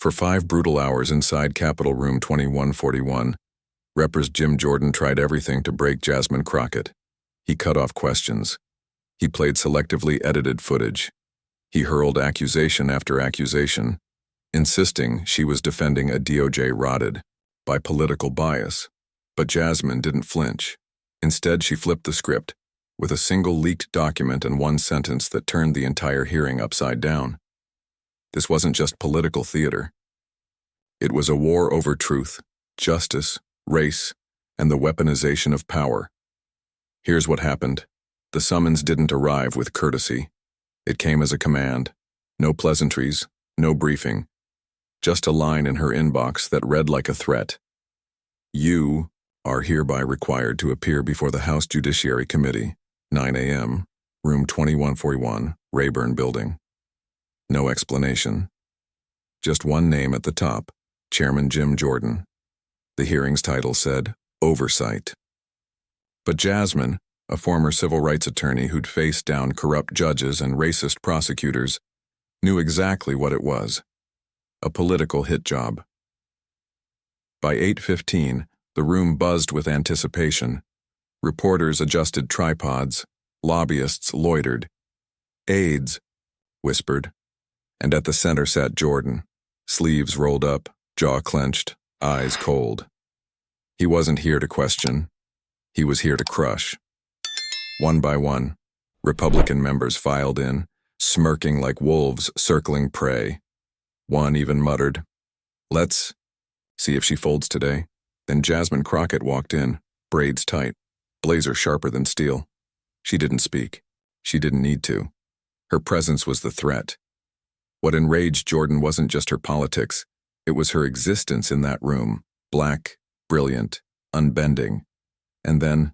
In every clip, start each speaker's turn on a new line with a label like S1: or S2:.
S1: For 5 brutal hours inside Capitol Room 2141, Reppers Jim Jordan tried everything to break Jasmine Crockett. He cut off questions. He played selectively edited footage. He hurled accusation after accusation, insisting she was defending a DOJ rotted by political bias. But Jasmine didn't flinch. Instead, she flipped the script with a single leaked document and one sentence that turned the entire hearing upside down. This wasn't just political theater. It was a war over truth, justice, race, and the weaponization of power. Here's what happened. The summons didn't arrive with courtesy. It came as a command. No pleasantries, no briefing. Just a line in her inbox that read like a threat. You are hereby required to appear before the House Judiciary Committee, 9 a.m., room 2141, Rayburn Building. No explanation. Just one name at the top, Chairman Jim Jordan. The hearing's title said, Oversight. But Jasmine, a former civil rights attorney who'd faced down corrupt judges and racist prosecutors, knew exactly what it was. A political hit job. By 8:15, the room buzzed with anticipation. Reporters adjusted tripods. Lobbyists loitered. Aides whispered. And at the center sat Jordan, sleeves rolled up, jaw clenched, eyes cold. He wasn't here to question. He was here to crush. One by one, Republican members filed in, smirking like wolves circling prey. One even muttered, "Let's see if she folds today." Then Jasmine Crockett walked in, braids tight, blazer sharper than steel. She didn't speak. She didn't need to. Her presence was the threat. What enraged Jordan wasn't just her politics, it was her existence in that room, black, brilliant, unbending. And then,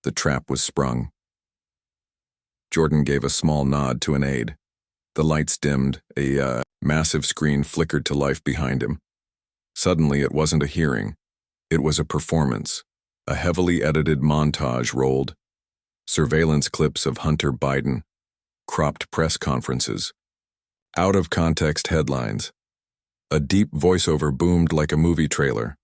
S1: the trap was sprung. Jordan gave a small nod to an aide. The lights dimmed, a massive screen flickered to life behind him. Suddenly, it wasn't a hearing. It was a performance. A heavily edited montage rolled. Surveillance clips of Hunter Biden. Cropped press conferences. Out-of-context headlines. A deep voiceover boomed like a movie trailer.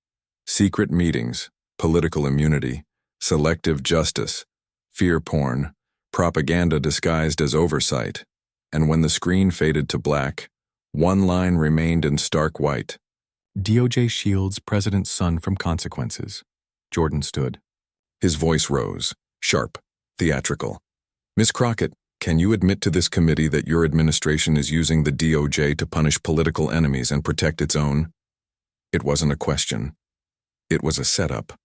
S1: Secret meetings, political immunity, selective justice, fear porn, propaganda disguised as oversight. And when the screen faded to black, one line remained in stark white. DOJ shields President's son from consequences. Jordan stood. His voice rose, sharp, theatrical. "Miss Crockett, can you admit to this committee that your administration is using the DOJ to punish political enemies and protect its own?" It wasn't a question. It was a setup.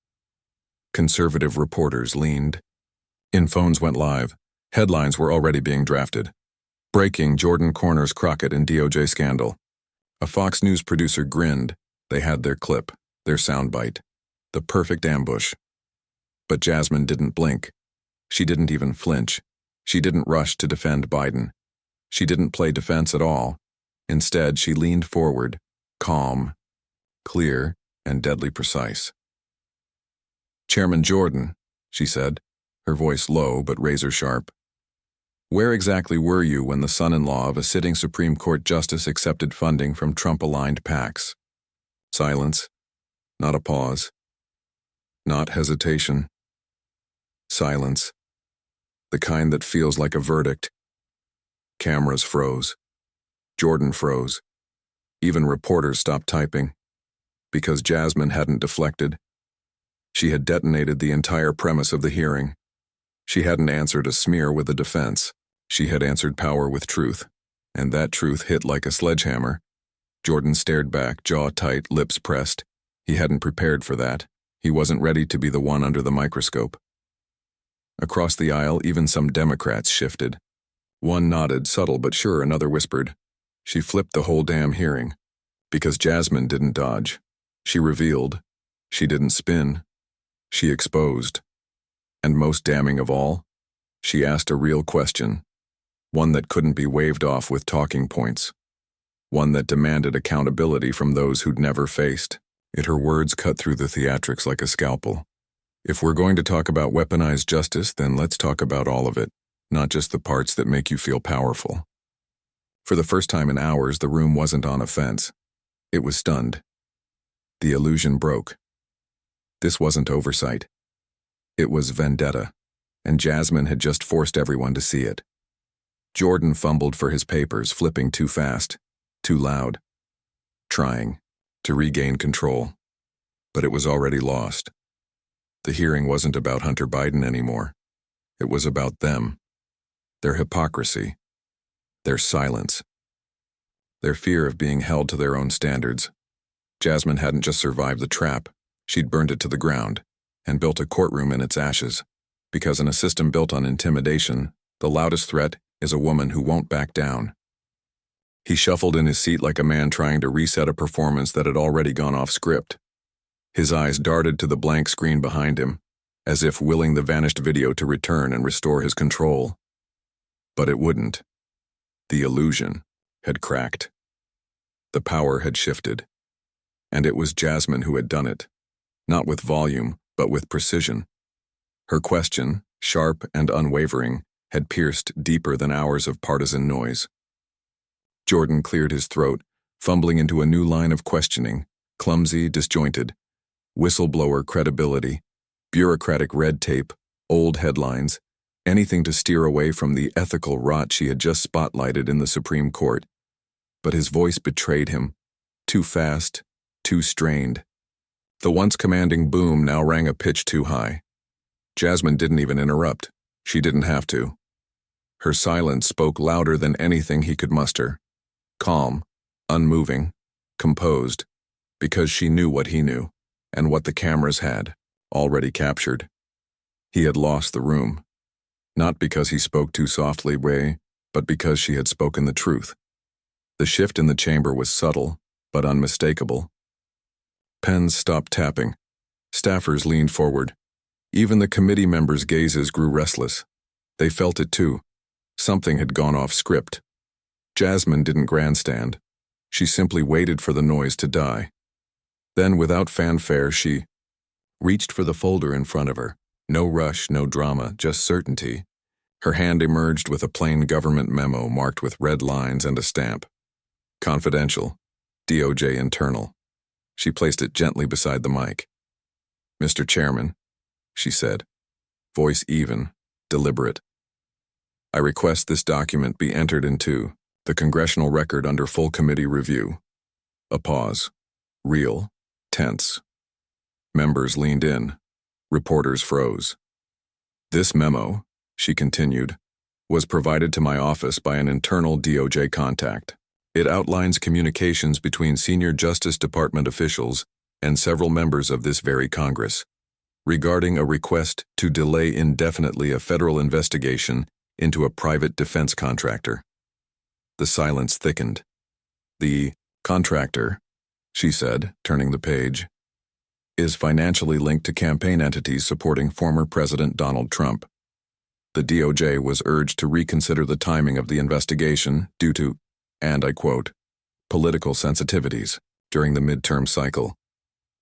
S1: Conservative reporters leaned. In phones went live. Headlines were already being drafted. Breaking: Jordan corners Crockett in DOJ scandal. A Fox News producer grinned. They had their clip, their soundbite. The perfect ambush. But Jasmine didn't blink. She didn't even flinch. She didn't rush to defend Biden. She didn't play defense at all. Instead, she leaned forward, calm, clear, and deadly precise. "Chairman Jordan," she said, her voice low but razor-sharp. "Where exactly were you when the son-in-law of a sitting Supreme Court justice accepted funding from Trump-aligned PACs?" Silence. Not a pause. Not hesitation. Silence. The kind that feels like a verdict. Cameras froze. Jordan froze. Even reporters stopped typing. Because Jasmine hadn't deflected. She had detonated the entire premise of the hearing. She hadn't answered a smear with a defense. She had answered power with truth. And that truth hit like a sledgehammer. Jordan stared back, jaw tight, lips pressed. He hadn't prepared for that. He wasn't ready to be the one under the microscope. Across the aisle, even some Democrats shifted. One nodded, subtle but sure, another whispered. She flipped the whole damn hearing. Because Jasmine didn't dodge. She revealed. She didn't spin. She exposed. And most damning of all, she asked a real question. One that couldn't be waved off with talking points. One that demanded accountability from those who'd never faced it. Her words cut through the theatrics like a scalpel. "If we're going to talk about weaponized justice, then let's talk about all of it, not just the parts that make you feel powerful." For the first time in hours, the room wasn't on offense. It was stunned. The illusion broke. This wasn't oversight. It was vendetta, and Jasmine had just forced everyone to see it. Jordan fumbled for his papers, flipping too fast, too loud, trying to regain control. But it was already lost. The hearing wasn't about Hunter Biden anymore. It was about them, their hypocrisy, their silence, their fear of being held to their own standards. Jasmine hadn't just survived the trap, she'd burned it to the ground and built a courtroom in its ashes. Because in a system built on intimidation, the loudest threat is a woman who won't back down. He shuffled in his seat like a man trying to reset a performance that had already gone off script. His eyes darted to the blank screen behind him, as if willing the vanished video to return and restore his control. But it wouldn't. The illusion had cracked. The power had shifted. And it was Jasmine who had done it, not with volume, but with precision. Her question, sharp and unwavering, had pierced deeper than hours of partisan noise. Jordan cleared his throat, fumbling into a new line of questioning, clumsy, disjointed. Whistleblower credibility, bureaucratic red tape, old headlines, anything to steer away from the ethical rot she had just spotlighted in the Supreme Court. But his voice betrayed him, too fast, too strained. The once commanding boom now rang a pitch too high. Jasmine didn't even interrupt. She didn't have to. Her silence spoke louder than anything he could muster. Calm, unmoving, composed, because she knew what he knew, and what the cameras had already captured. He had lost the room. Not because he spoke too softly, but because she had spoken the truth. The shift in the chamber was subtle, but unmistakable. Pens stopped tapping. Staffers leaned forward. Even the committee members' gazes grew restless. They felt it too. Something had gone off script. Jasmine didn't grandstand. She simply waited for the noise to die. Then, without fanfare, she reached for the folder in front of her. No rush, no drama, just certainty. Her hand emerged with a plain government memo marked with red lines and a stamp. Confidential. DOJ internal. She placed it gently beside the mic. "Mr. Chairman," she said, voice even, deliberate. "I request this document be entered into the Congressional record under full committee review." A pause. Real. Tense. Members leaned in. Reporters froze. "This memo," she continued, "was provided to my office by an internal DOJ contact. It outlines communications between senior Justice Department officials and several members of this very Congress regarding a request to delay indefinitely a federal investigation into a private defense contractor." The silence thickened. "The contractor," she said, turning the page, "is financially linked to campaign entities supporting former President Donald Trump. The DOJ was urged to reconsider the timing of the investigation due to, and I quote, political sensitivities during the midterm cycle."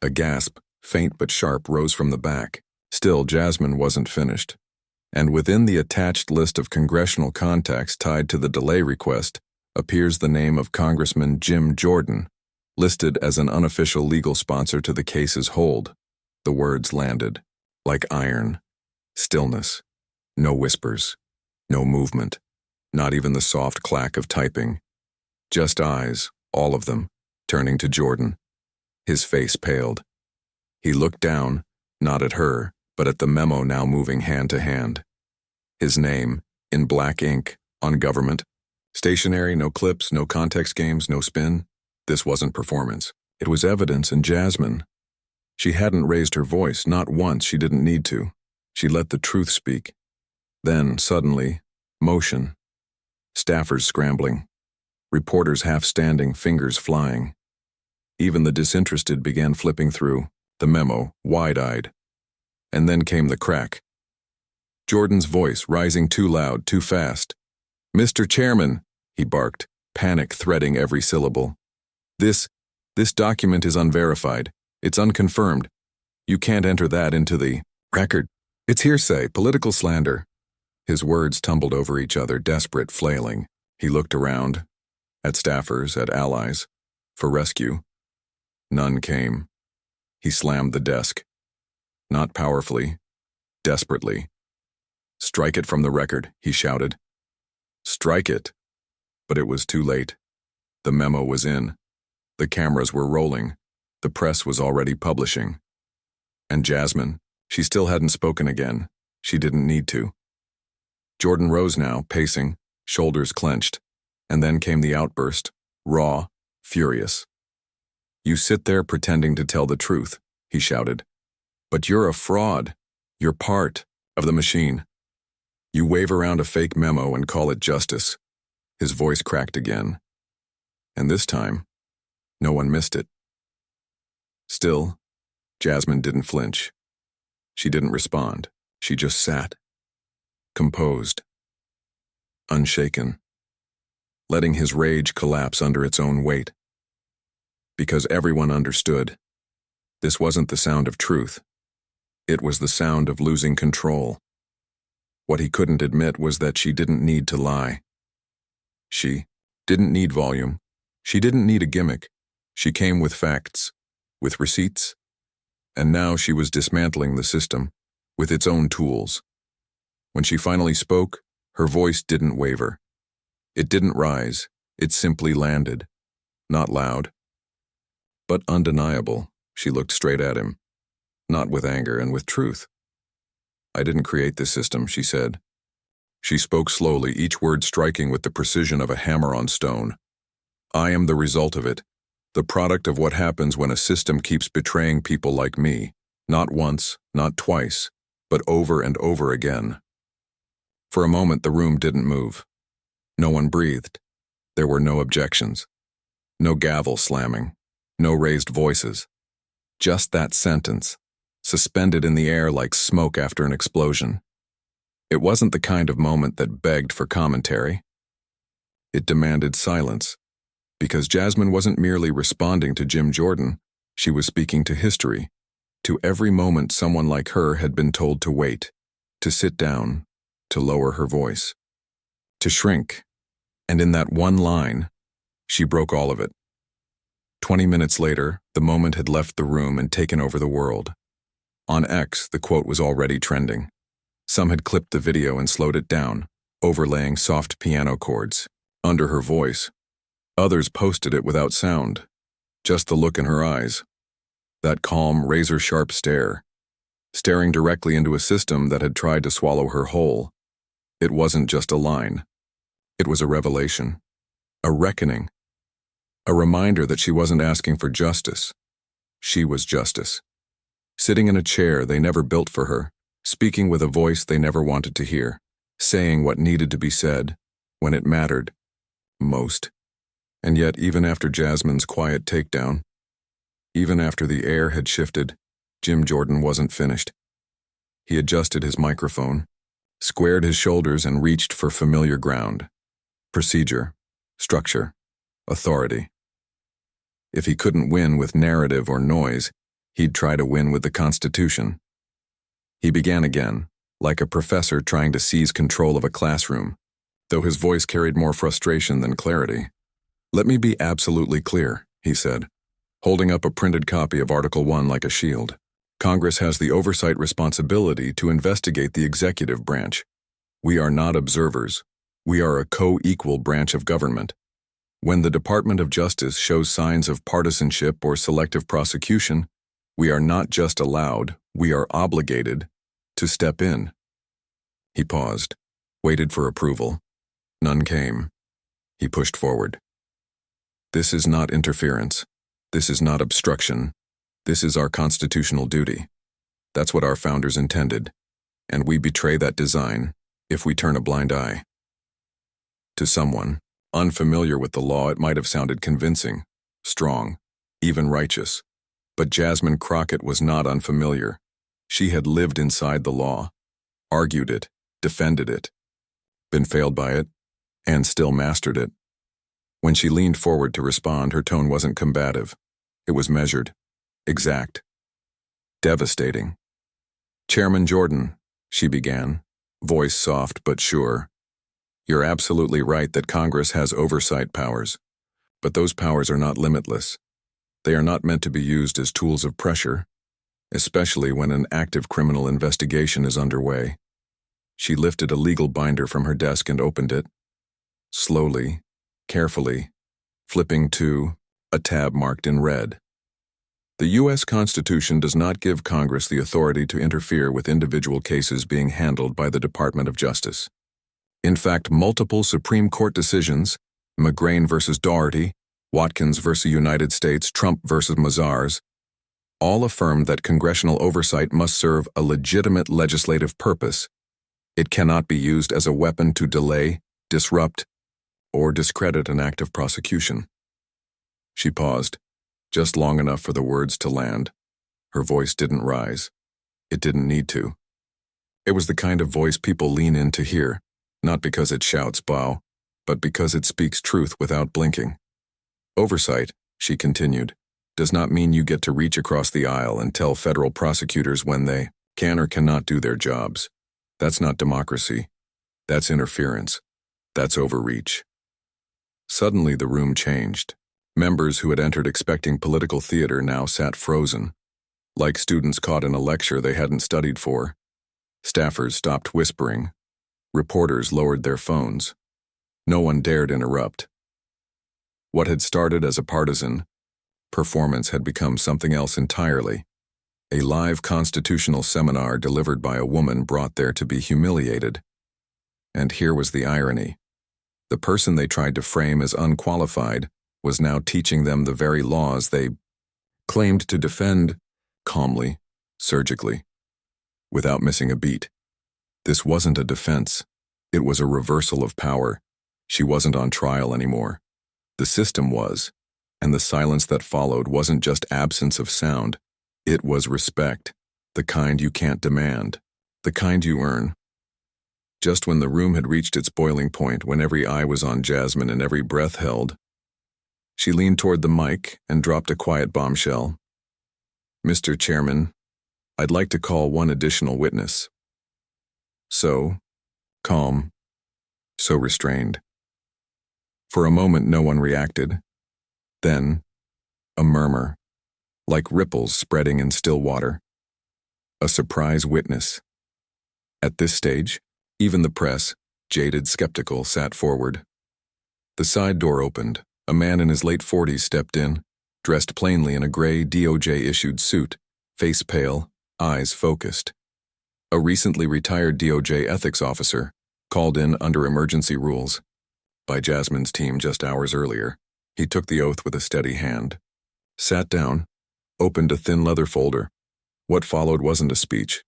S1: A gasp, faint but sharp, rose from the back. Still, Jasmine wasn't finished. And within the attached list of congressional contacts tied to the delay request appears the name of Congressman Jim Jordan, listed as an unofficial legal sponsor to the case's hold. The words landed, like iron. Stillness. No whispers. No movement. Not even the soft clack of typing. Just eyes, all of them, turning to Jordan. His face paled. He looked down, not at her, but at the memo now moving hand to hand. His name, in black ink, on government. Stationary, no clips, no context games, no spin. This wasn't performance. It was evidence, and Jasmine. She hadn't raised her voice, not once. She didn't need to. She let the truth speak. Then, suddenly, motion. Staffers scrambling. Reporters half standing, fingers flying. Even the disinterested began flipping through the memo, wide-eyed. And then came the crack. Jordan's voice, rising too loud, too fast. "Mr. Chairman," he barked, panic threading every syllable. This document is unverified. It's unconfirmed. You can't enter that into the record. It's hearsay, political slander." His words tumbled over each other, desperate, flailing. He looked around, at staffers, at allies, for rescue, None came. He slammed the desk. Not powerfully, desperately. "Strike it from the record," he shouted. Strike it. But it was too late. The memo was in. The cameras were rolling. The press was already publishing. And Jasmine, she still hadn't spoken again. She didn't need to. Jordan rose now, pacing, shoulders clenched. And then came the outburst, raw, furious. "You sit there pretending to tell the truth," he shouted. "But you're a fraud. You're part of the machine. You wave around a fake memo and call it justice." His voice cracked again. And this time, no one missed it. Still, Jasmine didn't flinch. She didn't respond. She just sat, composed, unshaken, letting his rage collapse under its own weight. Because everyone understood. This wasn't the sound of truth. It was the sound of losing control. What he couldn't admit was that she didn't need to lie. She didn't need volume. She didn't need a gimmick. She came with facts, with receipts. And now she was dismantling the system, with its own tools. When she finally spoke, her voice didn't waver. It didn't rise. It simply landed. Not loud, but undeniable. She looked straight at him, not with anger and with truth. "I didn't create this system," she said. She spoke slowly, each word striking with the precision of a hammer on stone. "I am the result of it, the product of what happens when a system keeps betraying people like me, not once, not twice, but over and over again." For a moment, the room didn't move. No one breathed. There were no objections. No gavel slamming. No raised voices. Just that sentence, suspended in the air like smoke after an explosion. It wasn't the kind of moment that begged for commentary. It demanded silence, because Jasmine wasn't merely responding to Jim Jordan, she was speaking to history, to every moment someone like her had been told to wait, to sit down, to lower her voice, to shrink. And in that one line, she broke all of it. 20 minutes later, the moment had left the room and taken over the world. On X, the quote was already trending. Some had clipped the video and slowed it down, overlaying soft piano chords under her voice. Others posted it without sound, just the look in her eyes. That calm, razor-sharp stare, staring directly into a system that had tried to swallow her whole. It wasn't just a line. It was a revelation, a reckoning, a reminder that she wasn't asking for justice. She was justice. Sitting in a chair they never built for her, speaking with a voice they never wanted to hear, saying what needed to be said, when it mattered most. And yet, even after Jasmine's quiet takedown, even after the air had shifted, Jim Jordan wasn't finished. He adjusted his microphone, squared his shoulders, and reached for familiar ground. Procedure, structure, authority. If he couldn't win with narrative or noise, he'd try to win with the Constitution. He began again, like a professor trying to seize control of a classroom, though his voice carried more frustration than clarity. "Let me be absolutely clear," he said, holding up a printed copy of Article 1 like a shield. "Congress has the oversight responsibility to investigate the executive branch. We are not observers. We are a co-equal branch of government. When the Department of Justice shows signs of partisanship or selective prosecution, we are not just allowed, we are obligated to step in." He paused, waited for approval. None came. He pushed forward. "This is not interference. This is not obstruction. This is our constitutional duty. That's what our founders intended, and we betray that design if we turn a blind eye." To someone unfamiliar with the law, it might have sounded convincing, strong, even righteous. But Jasmine Crockett was not unfamiliar. She had lived inside the law, argued it, defended it, been failed by it, and still mastered it. When she leaned forward to respond, her tone wasn't combative. It was measured, exact, devastating. "Chairman Jordan," she began, voice soft but sure, "you're absolutely right that Congress has oversight powers, but those powers are not limitless. They are not meant to be used as tools of pressure, especially when an active criminal investigation is underway. She lifted a legal binder from her desk and opened it. Slowly, carefully, flipping to a tab marked in red. The U.S. Constitution does not give Congress the authority to interfere with individual cases being handled by the Department of Justice. In fact, multiple Supreme Court decisions, McGrain versus Doherty, Watkins versus United States, Trump versus Mazars, all affirmed that congressional oversight must serve a legitimate legislative purpose. It cannot be used as a weapon to delay, disrupt, or discredit an act of prosecution. She paused, just long enough for the words to land. Her voice didn't rise. It didn't need to. It was the kind of voice people lean in to hear, not because it shouts bow, but because it speaks truth without blinking. Oversight, she continued, does not mean you get to reach across the aisle and tell federal prosecutors when they can or cannot do their jobs. That's not democracy. That's interference. That's overreach. Suddenly the room changed. Members who had entered expecting political theater now sat frozen, like students caught in a lecture they hadn't studied for. Staffers stopped whispering. Reporters lowered their phones. No one dared interrupt. What had started as a partisan performance had become something else entirely. A live constitutional seminar delivered by a woman brought there to be humiliated. And here was the irony. The person they tried to frame as unqualified was now teaching them the very laws they claimed to defend, calmly, surgically, without missing a beat. This wasn't a defense. It was a reversal of power. She wasn't on trial anymore. The system was, and the silence that followed wasn't just absence of sound. It was respect, the kind you can't demand, the kind you earn. Just when the room had reached its boiling point, when every eye was on Jasmine and every breath held, she leaned toward the mic and dropped a quiet bombshell. Mr. Chairman, I'd like to call one additional witness. So calm, so restrained. For a moment, no one reacted. Then, a murmur, like ripples spreading in still water. A surprise witness. At this stage, even the press, jaded, skeptical, sat forward. The side door opened. A man in his late 40s stepped in, dressed plainly in a gray DOJ-issued suit, face pale, eyes focused. A recently retired DOJ ethics officer, called in under emergency rules by Jasmine's team just hours earlier. He took the oath with a steady hand, sat down, opened a thin leather folder. What followed wasn't a speech.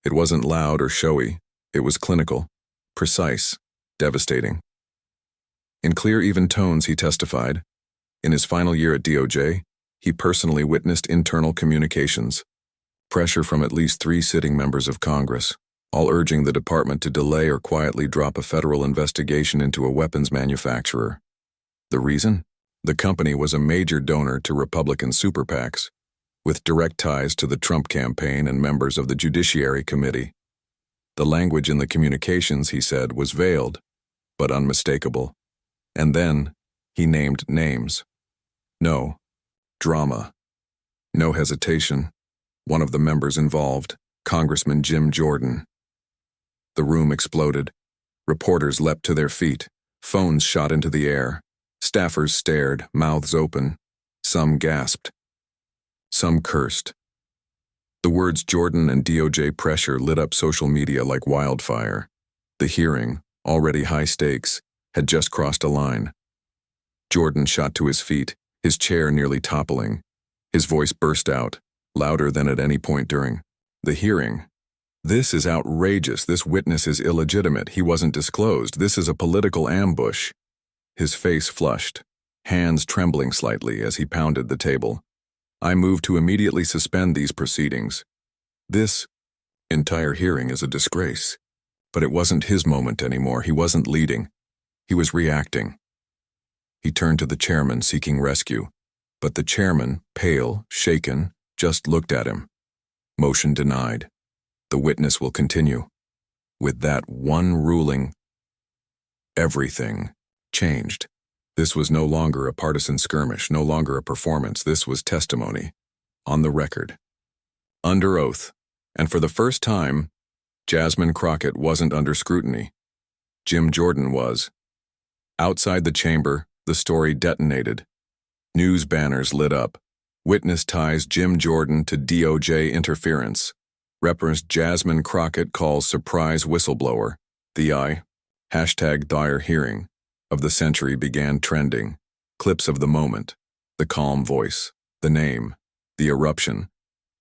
S1: It wasn't loud or showy. It was clinical, precise, devastating. In clear, even tones, he testified. In his final year at DOJ, he personally witnessed internal communications, pressure from at least 3 sitting members of Congress, all urging the department to delay or quietly drop a federal investigation into a weapons manufacturer. The reason? The company was a major donor to Republican super PACs, with direct ties to the Trump campaign and members of the Judiciary Committee. The language in the communications, he said, was veiled, but unmistakable. And then, he named names. No drama. No hesitation. One of the members involved, Congressman Jim Jordan. The room exploded. Reporters leapt to their feet. Phones shot into the air. Staffers stared, mouths open. Some gasped. Some cursed. The words Jordan and DOJ pressure lit up social media like wildfire. The hearing, already high stakes, had just crossed a line. Jordan shot to his feet, his chair nearly toppling. His voice burst out, louder than at any point during the hearing. This is outrageous. This witness is illegitimate. He wasn't disclosed. This is a political ambush. His face flushed, hands trembling slightly as he pounded the table. I move to immediately suspend these proceedings. This entire hearing is a disgrace. But it wasn't his moment anymore. He wasn't leading. He was reacting. He turned to the chairman, seeking rescue. But the chairman, pale, shaken, just looked at him. Motion denied. The witness will continue. With that one ruling, everything changed. This was no longer a partisan skirmish, no longer a performance. This was testimony. On the record. Under oath. And for the first time, Jasmine Crockett wasn't under scrutiny. Jim Jordan was. Outside the chamber, the story detonated. News banners lit up. Witness ties Jim Jordan to DOJ interference. Representative Jasmine Crockett calls surprise whistleblower. The #dire hearing of the century began trending. Clips of the moment, the calm voice, the name, the eruption,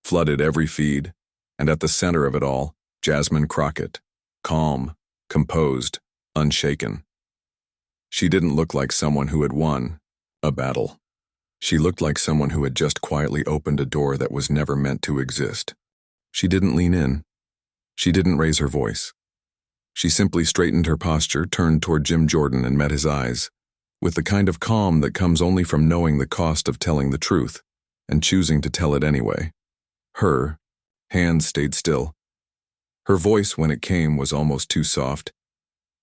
S1: flooded every feed, and at the center of it all, Jasmine Crockett, calm, composed, unshaken. She didn't look like someone who had won a battle. She looked like someone who had just quietly opened a door that was never meant to exist. She didn't lean in. She didn't raise her voice. She simply straightened her posture, turned toward Jim Jordan, and met his eyes, with the kind of calm that comes only from knowing the cost of telling the truth and choosing to tell it anyway. Her hands stayed still. Her voice, when it came, was almost too soft,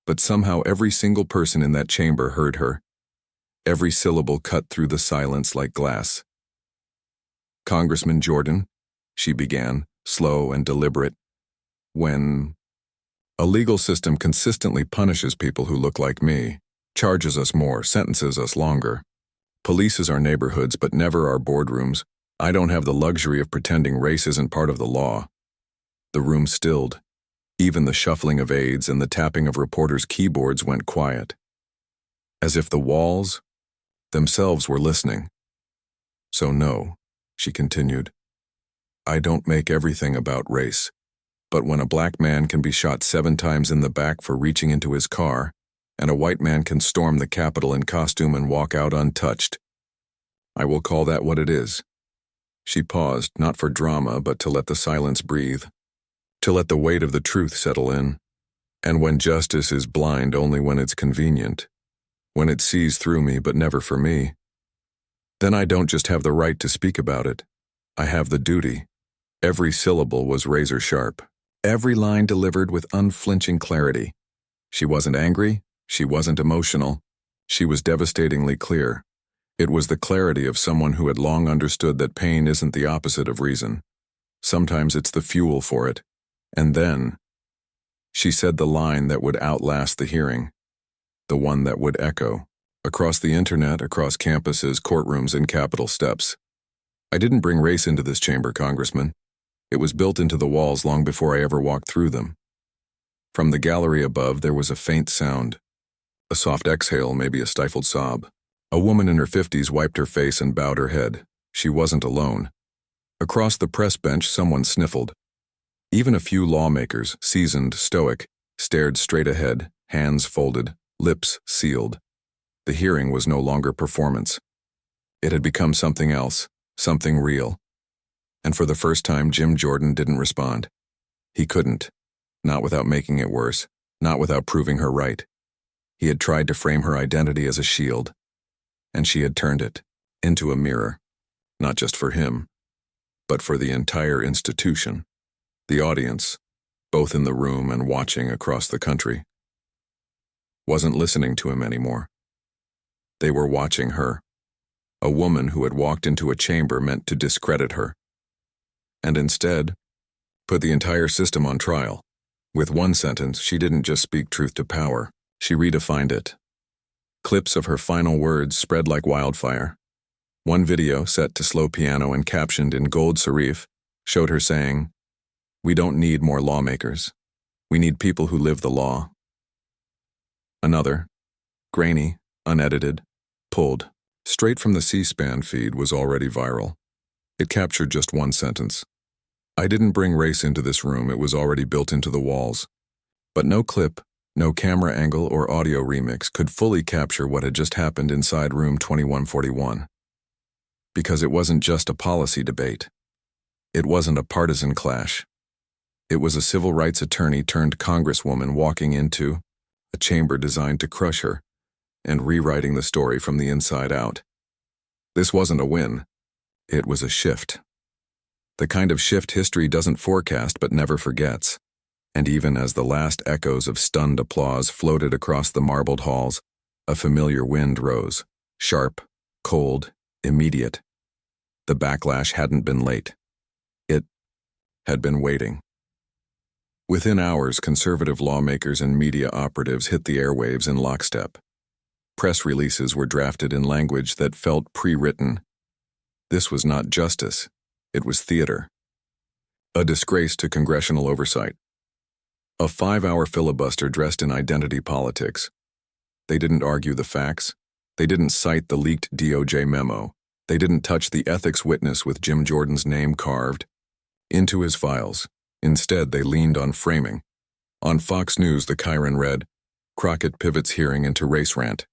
S1: but somehow every single person in that chamber heard her. Every syllable cut through the silence like glass. "Congressman Jordan," she began, slow and deliberate, "when a legal system consistently punishes people who look like me, charges us more, sentences us longer, polices our neighborhoods but never our boardrooms, I don't have the luxury of pretending race isn't part of the law." The room stilled. Even the shuffling of aides and the tapping of reporters' keyboards went quiet, as if the walls themselves were listening. "So no," she continued, "I don't make everything about race, but when a black man can be shot 7 times in the back for reaching into his car, and a white man can storm the Capitol in costume and walk out untouched, I will call that what it is." She paused, not for drama, but to let the silence breathe, to let the weight of the truth settle in. And when justice is blind only when it's convenient, when it sees through me but never for me, then I don't just have the right to speak about it, I have the duty. Every syllable was razor sharp, every line delivered with unflinching clarity. She wasn't angry, she wasn't emotional, she was devastatingly clear. It was the clarity of someone who had long understood that pain isn't the opposite of reason. Sometimes it's the fuel for it. And then, she said the line that would outlast the hearing, the one that would echo across the internet, across campuses, courtrooms, and Capitol steps. "I didn't bring race into this chamber, Congressman. It was built into the walls long before I ever walked through them." From the gallery above, there was a faint sound, a soft exhale, maybe a stifled sob. A woman in her 50s wiped her face and bowed her head. She wasn't alone. Across the press bench, someone sniffled. Even a few lawmakers, seasoned, stoic, stared straight ahead, hands folded, lips sealed. The hearing was no longer performance. It had become something else, something real. And for the first time, Jim Jordan didn't respond. He couldn't. Not without making it worse, not without proving her right. He had tried to frame her identity as a shield, and she had turned it into a mirror, not just for him, but for the entire institution. The audience, both in the room and watching across the country, wasn't listening to him anymore. They were watching her, a woman who had walked into a chamber meant to discredit her, and instead put the entire system on trial. With one sentence, she didn't just speak truth to power, she redefined it. Clips of her final words spread like wildfire. One video, set to slow piano and captioned in gold serif, showed her saying, "We don't need more lawmakers. We need people who live the law." Another, grainy, unedited, pulled straight from the C-SPAN feed, was already viral. It captured just one sentence. "I didn't bring race into this room, it was already built into the walls." But no clip, no camera angle or audio remix could fully capture what had just happened inside room 2141. Because it wasn't just a policy debate. It wasn't a partisan clash. It was a civil rights attorney turned congresswoman walking into a chamber designed to crush her and rewriting the story from the inside out. This wasn't a win. It was a shift. The kind of shift history doesn't forecast but never forgets. And even as the last echoes of stunned applause floated across the marbled halls, A familiar wind rose, sharp, cold, immediate. The backlash hadn't been late. It had been waiting. Within hours, conservative lawmakers and media operatives hit the airwaves in lockstep. Press releases were drafted in language that felt pre-written. This was not justice. It was theater. A disgrace to congressional oversight. A 5-hour filibuster dressed in identity politics. They didn't argue the facts. They didn't cite the leaked DOJ memo. They didn't touch the ethics witness with Jim Jordan's name carved into his files. Instead, they leaned on framing. On Fox News, the Chiron read, "Crockett pivots hearing into race rant."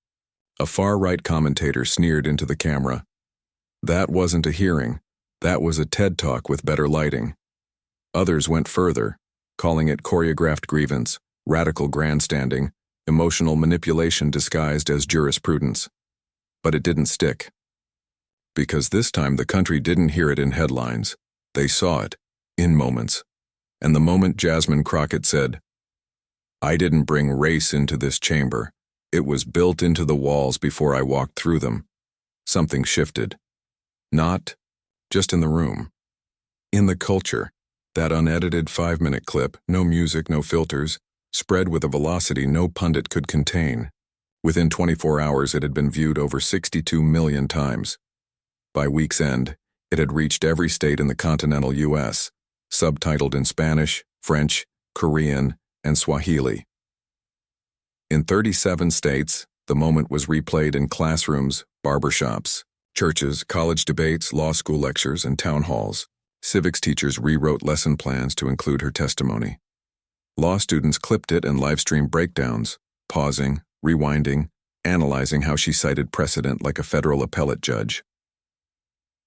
S1: A far-right commentator sneered into the camera. That wasn't a hearing. That was a TED Talk with better lighting. Others went further, calling it choreographed grievance, radical grandstanding, emotional manipulation disguised as jurisprudence. But it didn't stick. Because this time the country didn't hear it in headlines. They saw it, in moments. And the moment Jasmine Crockett said, "I didn't bring race into this chamber. It was built into the walls before I walked through them," something shifted. Not just in the room. In the culture. That unedited 5-minute clip, no music, no filters, spread with a velocity no pundit could contain. Within 24 hours, it had been viewed over 62 million times. By week's end, it had reached every state in the continental U.S., subtitled in Spanish, French, Korean, and Swahili. In 37 states, the moment was replayed in classrooms, barbershops, churches, college debates, law school lectures, and town halls. Civics teachers rewrote lesson plans to include her testimony. Law students clipped it and live-streamed breakdowns, pausing, rewinding, analyzing how she cited precedent like a federal appellate judge.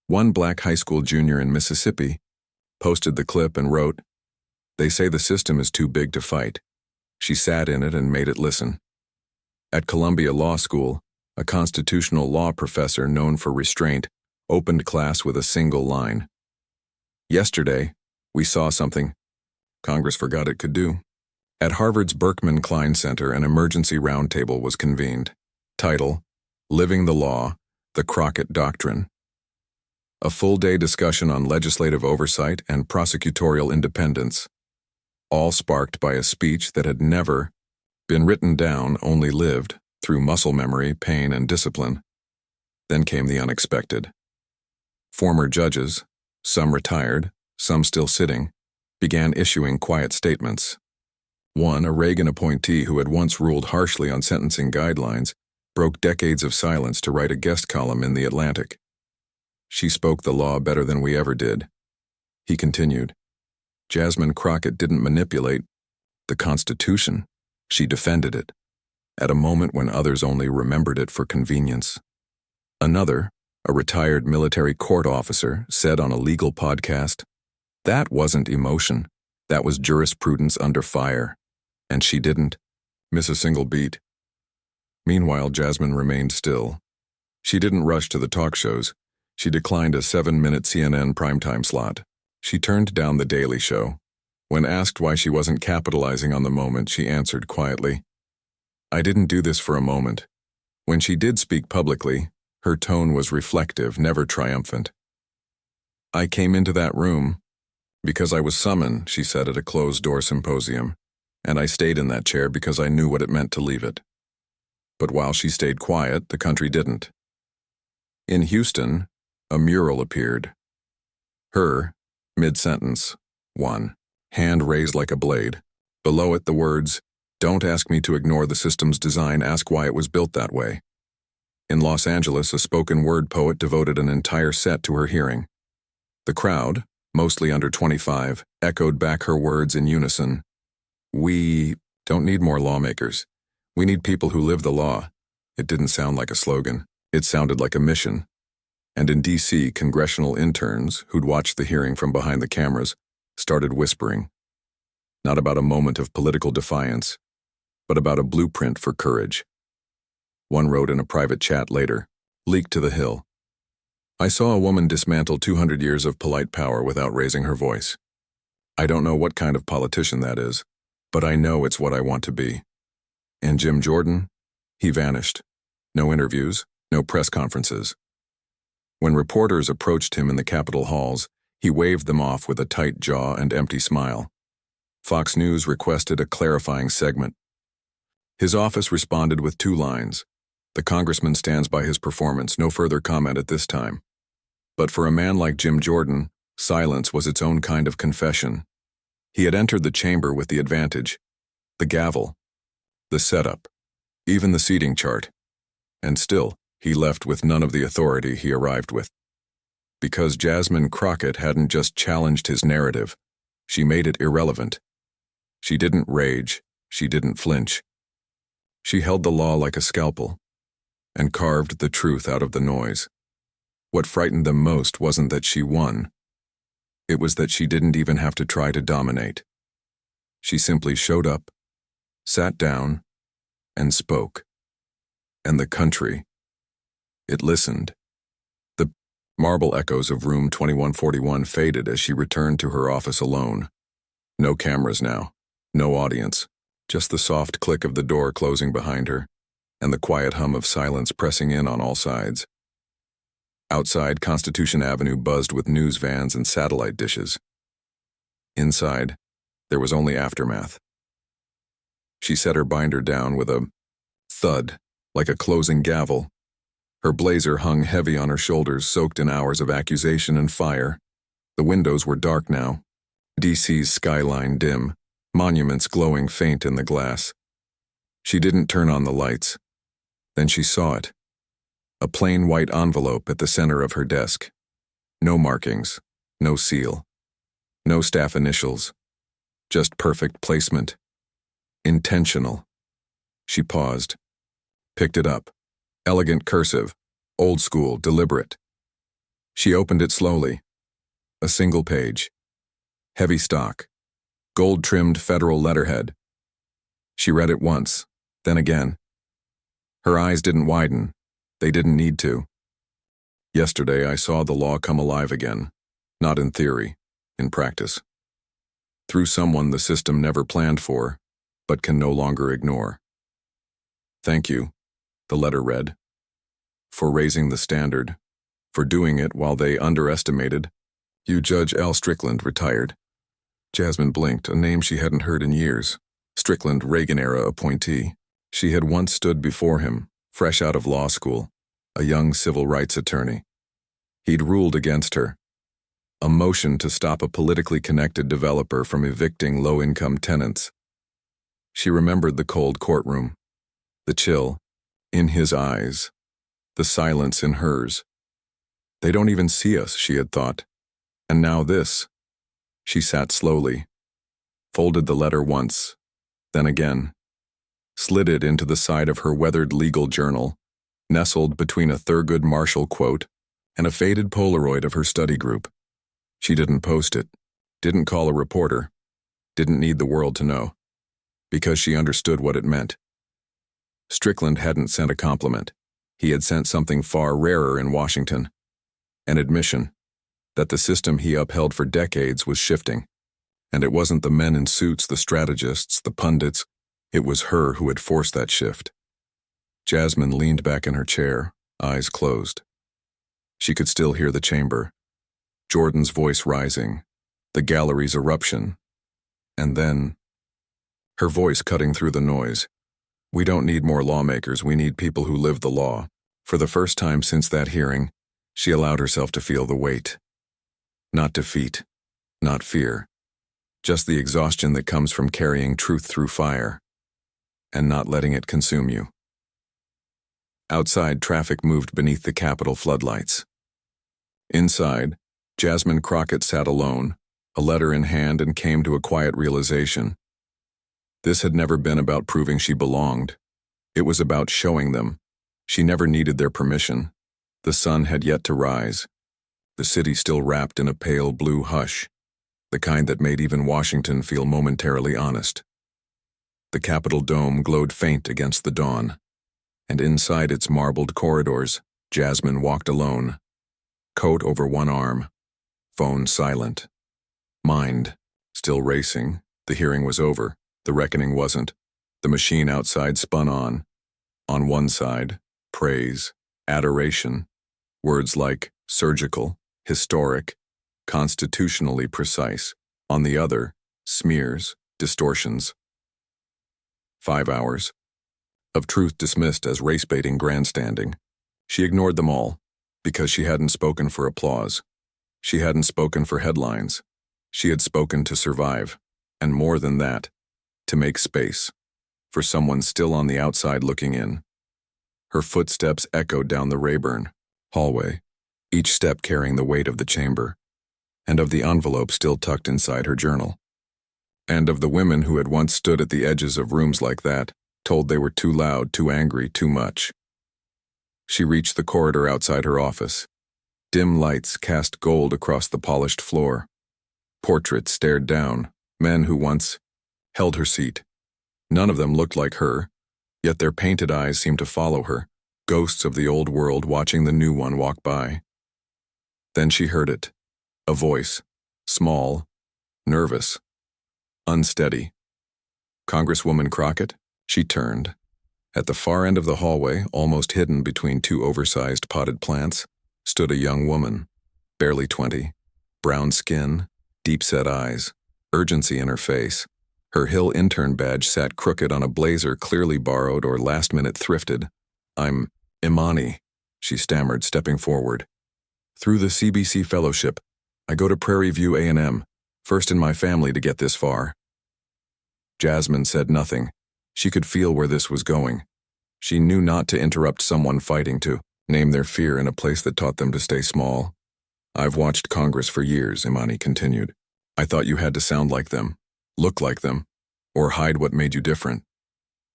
S1: One black high school junior in Mississippi posted the clip and wrote, "They say the system is too big to fight." She sat in it and made it listen. At Columbia Law School, a constitutional law professor known for restraint opened class with a single line. "Yesterday, we saw something Congress forgot it could do." At Harvard's Berkman Klein Center, an emergency roundtable was convened. Title, "Living the Law, the Crockett Doctrine." A full-day discussion on legislative oversight and prosecutorial independence, all sparked by a speech that had never been written down, only lived through muscle memory, pain, and discipline. Then came the unexpected. Former judges, some retired, some still sitting, began issuing quiet statements. One, a Reagan appointee who had once ruled harshly on sentencing guidelines, broke decades of silence to write a guest column in The Atlantic. "She spoke the law better than we ever did." He continued, "Jasmine Crockett didn't manipulate the Constitution. She defended it, at a moment when others only remembered it for convenience." Another, a retired military court officer, said on a legal podcast, "That wasn't emotion. That was jurisprudence under fire. And she didn't miss a single beat." Meanwhile, Jasmine remained still. She didn't rush to the talk shows. She declined a 7-minute CNN primetime slot. She turned down The Daily Show. When asked why she wasn't capitalizing on the moment, she answered quietly, "I didn't do this for a moment." When she did speak publicly, her tone was reflective, never triumphant. "I came into that room because I was summoned," she said at a closed-door symposium, "and I stayed in that chair because I knew what it meant to leave it." But while she stayed quiet, the country didn't. In Houston, a mural appeared. Her, mid-sentence, one, hand raised like a blade. Below it the words, "Don't ask me to ignore the system's design, ask why it was built that way." In Los Angeles, a spoken word poet devoted an entire set to her hearing. The crowd, mostly under 25, echoed back her words in unison. "We don't need more lawmakers. We need people who live the law." It didn't sound like a slogan. It sounded like a mission. And in D.C., congressional interns, who'd watched the hearing from behind the cameras, started whispering. Not about a moment of political defiance, but about a blueprint for courage. One wrote in a private chat later, leaked to the Hill, "I saw a woman dismantle 200 years of polite power without raising her voice. I don't know what kind of politician that is, but I know it's what I want to be." And Jim Jordan? He vanished. No interviews, no press conferences. When reporters approached him in the Capitol halls, he waved them off with a tight jaw and empty smile. Fox News requested a clarifying segment. His office responded with 2 lines. The congressman stands by his performance, no further comment at this time. But for a man like Jim Jordan, silence was its own kind of confession. He had entered the chamber with the advantage, the gavel, the setup, even the seating chart. And still, he left with none of the authority he arrived with. Because Jasmine Crockett hadn't just challenged his narrative, she made it irrelevant. She didn't rage, she didn't flinch. She held the law like a scalpel and carved the truth out of the noise. What frightened them most wasn't that she won. It was that she didn't even have to try to dominate. She simply showed up, sat down, and spoke. And the country, it listened. The marble echoes of room 2141 faded as she returned to her office alone. No cameras now, no audience, just the soft click of the door closing behind her, and the quiet hum of silence pressing in on all sides. Outside, Constitution Avenue buzzed with news vans and satellite dishes. Inside, there was only aftermath. She set her binder down with a thud, like a closing gavel. Her blazer hung heavy on her shoulders, soaked in hours of accusation and fire. The windows were dark now, DC's skyline dim, monuments glowing faint in the glass. She didn't turn on the lights. Then she saw it. A plain white envelope at the center of her desk. No markings, no seal, no staff initials, just perfect placement. Intentional. She paused, picked it up. Elegant cursive, old school, deliberate. She opened it slowly. A single page. Heavy stock. Gold-trimmed federal letterhead. She read it once, then again. Her eyes didn't widen. They didn't need to. Yesterday I saw the law come alive again. Not in theory, in practice. Through someone the system never planned for, but can no longer ignore. Thank you, the letter read, for raising the standard, for doing it while they underestimated. You, Judge L. Strickland, retired. Jasmine blinked, a name she hadn't heard in years. Strickland, Reagan-era appointee. She had once stood before him, fresh out of law school, a young civil rights attorney. He'd ruled against her. A motion to stop a politically connected developer from evicting low-income tenants. She remembered the cold courtroom, the chill in his eyes, the silence in hers. They don't even see us, she had thought. And now this. She sat slowly, folded the letter once, then again, slid it into the side of her weathered legal journal, nestled between a Thurgood Marshall quote and a faded Polaroid of her study group. She didn't post it, didn't call a reporter, didn't need the world to know, because she understood what it meant. Strickland hadn't sent a compliment. He had sent something far rarer in Washington, an admission that the system he upheld for decades was shifting, and it wasn't the men in suits, the strategists, the pundits. It was her who had forced that shift. Jasmine leaned back in her chair, eyes closed. She could still hear the chamber, Jordan's voice rising, the gallery's eruption, and then her voice cutting through the noise. We don't need more lawmakers, we need people who live the law. For the first time since that hearing, she allowed herself to feel the weight. Not defeat, not fear, just the exhaustion that comes from carrying truth through fire and not letting it consume you. Outside, traffic moved beneath the Capitol floodlights. Inside, Jasmine Crockett sat alone, a letter in hand, and came to a quiet realization. This had never been about proving she belonged. It was about showing them. She never needed their permission. The sun had yet to rise. The city still wrapped in a pale blue hush, the kind that made even Washington feel momentarily honest. The Capitol dome glowed faint against the dawn, and inside its marbled corridors, Jasmine walked alone, coat over one arm, phone silent. Mind still racing. The hearing was over. The reckoning wasn't. The machine outside spun on. On one side, praise, adoration, words like surgical, historic, constitutionally precise. On the other, smears, distortions. 5 hours of truth dismissed as race-baiting grandstanding. She ignored them all, because she hadn't spoken for applause. She hadn't spoken for headlines. She had spoken to survive, and more than that, to make space, for someone still on the outside looking in. Her footsteps echoed down the Rayburn hallway, each step carrying the weight of the chamber, and of the envelope still tucked inside her journal, and of the women who had once stood at the edges of rooms like that, told they were too loud, too angry, too much. She reached the corridor outside her office. Dim lights cast gold across the polished floor. Portraits stared down, men who once held her seat. None of them looked like her, yet their painted eyes seemed to follow her, ghosts of the old world watching the new one walk by. Then she heard it, a voice, small, nervous, unsteady. Congresswoman Crockett? She turned. At the far end of the hallway, almost hidden between two oversized potted plants, stood a young woman, barely 20, brown skin, deep-set eyes, urgency in her face. Her Hill intern badge sat crooked on a blazer clearly borrowed or last-minute thrifted. "I'm Imani," she stammered, stepping forward. "Through the CBC Fellowship, I go to Prairie View A&M, first in my family to get this far." Jasmine said nothing. She could feel where this was going. She knew not to interrupt someone fighting to name their fear in a place that taught them to stay small. "I've watched Congress for years," Imani continued. "I thought you had to sound like them, look like them, or hide what made you different."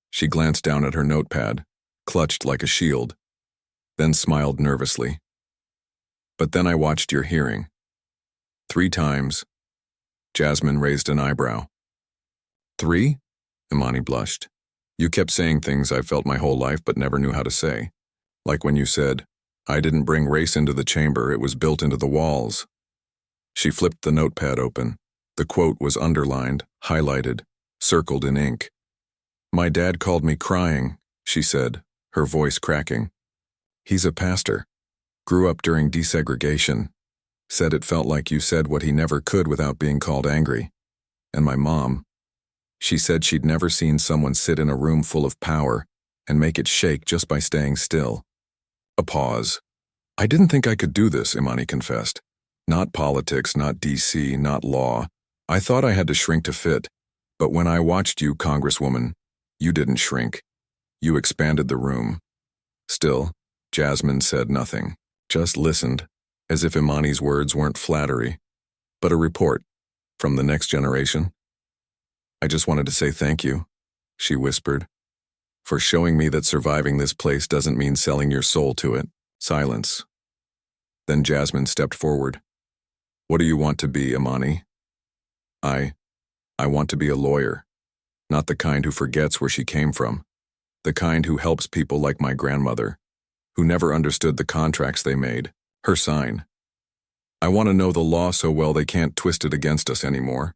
S1: She glanced down at her notepad, clutched like a shield, then smiled nervously. "But then I watched your hearing. 3 times. Jasmine raised an eyebrow. 3? Imani blushed. "You kept saying things I've felt my whole life but never knew how to say. Like when you said, 'I didn't bring race into the chamber, it was built into the walls.'" She flipped the notepad open. The quote was underlined, highlighted, circled in ink. "My dad called me crying," she said, her voice cracking. "He's a pastor. Grew up during desegregation. Said it felt like you said what he never could without being called angry. And my mom, she said she'd never seen someone sit in a room full of power and make it shake just by staying still." A pause. "I didn't think I could do this," Imani confessed. "Not politics, not DC, not law. I thought I had to shrink to fit. But when I watched you, Congresswoman, you didn't shrink. You expanded the room." Still, Jasmine said nothing, just listened, as if Imani's words weren't flattery, but a report from the next generation. "I just wanted to say thank you," she whispered, "for showing me that surviving this place doesn't mean selling your soul to it." Silence. Then Jasmine stepped forward. "What do you want to be, Imani?" I want to be a lawyer. Not the kind who forgets where she came from. The kind who helps people like my grandmother, who never understood the contracts they made, her sign. I want to know the law so well they can't twist it against us anymore."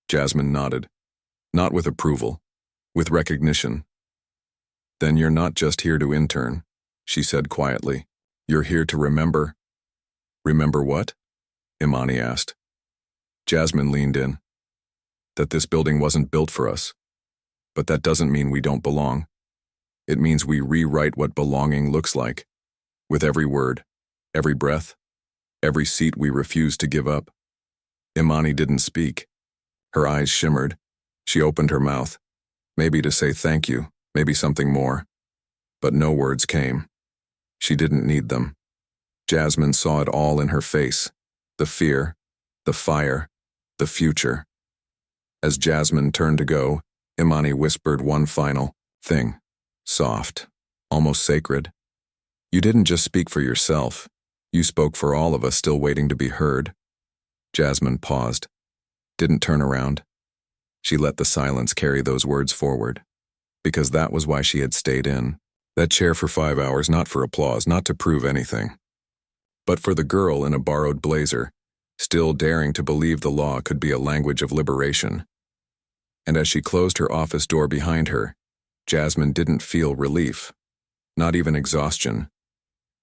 S1: Jasmine nodded. Not with approval, with recognition. "Then you're not just here to intern," she said quietly. "You're here to remember." "Remember what?" Imani asked. Jasmine leaned in. "That this building wasn't built for us. But that doesn't mean we don't belong. It means we rewrite what belonging looks like. With every word, every breath, every seat we refuse to give up." Imani didn't speak. Her eyes shimmered. She opened her mouth, maybe to say thank you, maybe something more. But no words came. She didn't need them. Jasmine saw it all in her face, the fear, the fire, the future. As Jasmine turned to go, Imani whispered one final thing, soft, almost sacred. "You didn't just speak for yourself. You spoke for all of us still waiting to be heard." Jasmine paused, didn't turn around. She let the silence carry those words forward, because that was why she had stayed in that chair for 5 hours, not for applause, not to prove anything, but for the girl in a borrowed blazer, still daring to believe the law could be a language of liberation. And as she closed her office door behind her, Jasmine didn't feel relief. not even exhaustion.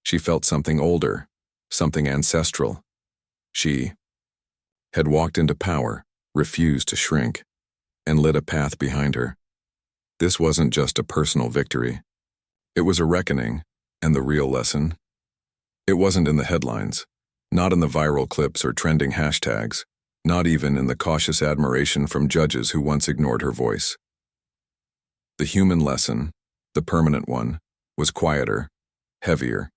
S1: She felt something older, something ancestral. She had walked into power, refused to shrink, and lit a path behind her. This wasn't just a personal victory. It was a reckoning, and the real lesson? It wasn't in the headlines, not in the viral clips or trending hashtags, not even in the cautious admiration from judges who once ignored her voice. The human lesson, the permanent one, was quieter, heavier.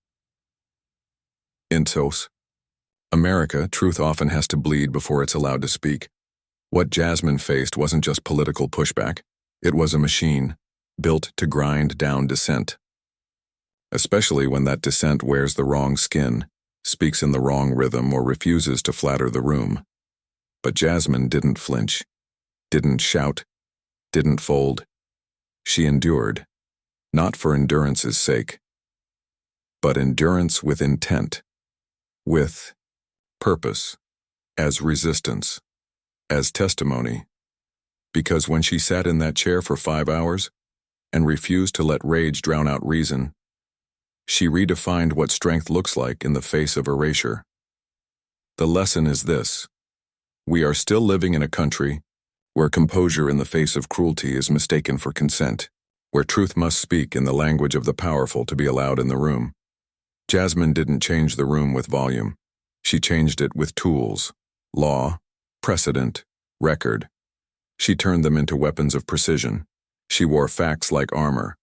S1: In America, truth often has to bleed before it's allowed to speak. What Jasmine faced wasn't just political pushback. It was a machine, built to grind down dissent. Especially when that dissent wears the wrong skin, speaks in the wrong rhythm, or refuses to flatter the room. But Jasmine didn't flinch, didn't shout, didn't fold. She endured, not for endurance's sake, but endurance with intent, with purpose, as resistance, as testimony. Because when she sat in that chair for 5 hours and refused to let rage drown out reason, she redefined what strength looks like in the face of erasure. The lesson is this: we are still living in a country where composure in the face of cruelty is mistaken for consent, where truth must speak in the language of the powerful to be allowed in the room. Jasmine didn't change the room with volume. She changed it with tools, law, precedent, record. She turned them into weapons of precision. She wore facts like armor,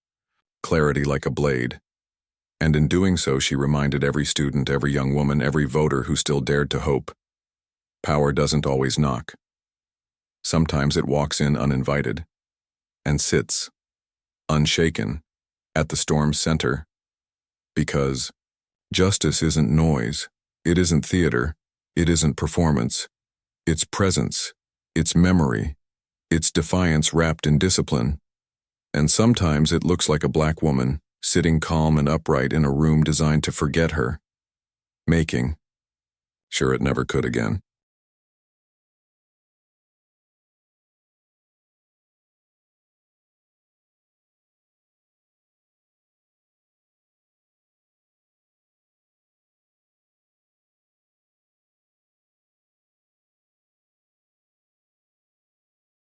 S1: clarity like a blade. And in doing so, she reminded every student, every young woman, every voter who still dared to hope. Power doesn't always knock. Sometimes it walks in uninvited and sits, unshaken, at the storm's center. Because justice isn't noise, it isn't theater, it isn't performance. It's presence, it's memory, it's defiance wrapped in discipline. And sometimes it looks like a black woman, sitting calm and upright in a room designed to forget her. Making sure it never could again.